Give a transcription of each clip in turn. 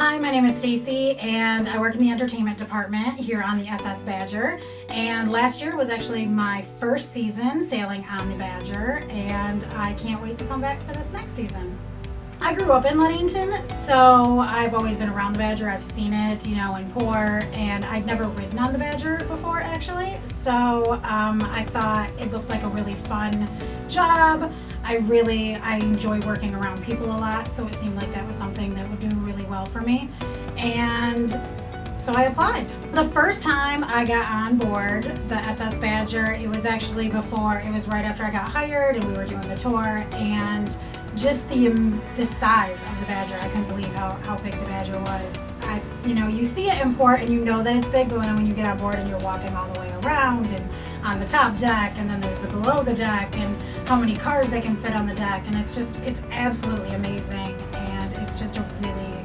Hi, my name is Stacy and I work in the entertainment department here on the SS Badger. And last year was actually my first season sailing on the Badger, and I can't wait to come back for this next season. I grew up in Ludington, so I've always been around the Badger. I've seen it, in port, and I've never ridden on the Badger before actually. So I thought it looked like a really fun job. I enjoy working around people a lot, so it seemed like that was something that would do really well for me. And so I applied. The first time I got on board the SS Badger, it was right after I got hired and we were doing the tour, and just the size of the Badger, I couldn't believe how big the Badger was. You see it in port and you know that it's big, but then when you get on board and you're walking all the way around and on the top deck, and then there's the below the deck and how many cars they can fit on the deck, and it's absolutely amazing, and it's just a really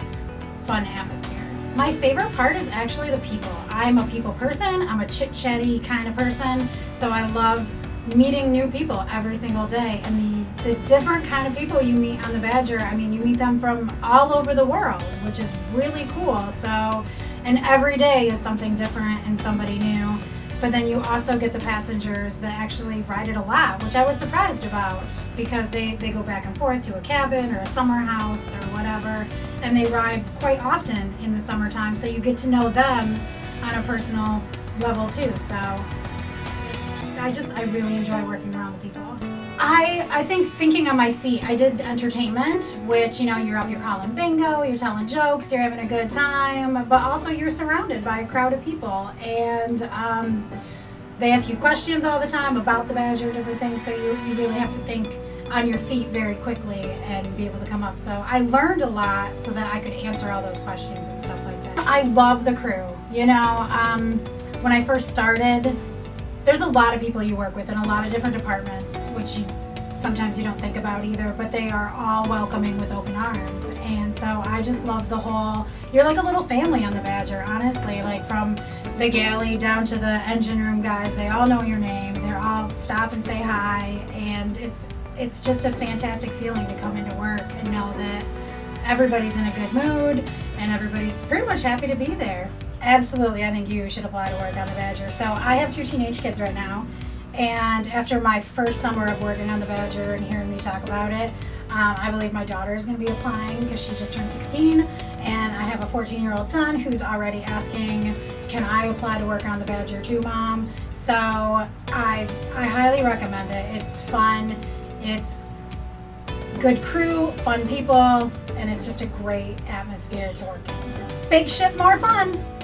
fun atmosphere. My favorite part is actually the people. I'm a people person. I'm a chit-chatty kind of person, so I love meeting new people every single day, and the different kind of people you meet on the Badger. You meet them from all over the world, which is really cool. So, and every day is something different and somebody new. But then you also get the passengers that actually ride it a lot, which I was surprised about, because they go back and forth to a cabin or a summer house or whatever, and they ride quite often in the summertime, so you get to know them on a personal level too. So I really enjoy working around the people. I think thinking on my feet, I did entertainment, which, you're up, you're calling bingo, you're telling jokes, you're having a good time, but also you're surrounded by a crowd of people, and they ask you questions all the time about the Badger, different things, so you really have to think on your feet very quickly and be able to come up. So I learned a lot so that I could answer all those questions and stuff like that. I love the crew. When I first started, there's a lot of people you work with in a lot of different departments, which sometimes you don't think about either, but they are all welcoming with open arms. And so I just love you're like a little family on the Badger, honestly, like from the galley down to the engine room guys, they all know your name. They're all stop and say hi, and it's just a fantastic feeling to come into work and know that everybody's in a good mood and everybody's pretty much happy to be there. Absolutely, I think you should apply to work on the Badger. So I have 2 teenage kids right now, and after my first summer of working on the Badger and hearing me talk about it, I believe my daughter is going to be applying because she just turned 16, and I have a 14-year-old son who's already asking, can I apply to work on the Badger too, Mom? So I highly recommend it. It's fun, it's good crew, fun people, and it's just a great atmosphere to work in. Big ship, more fun!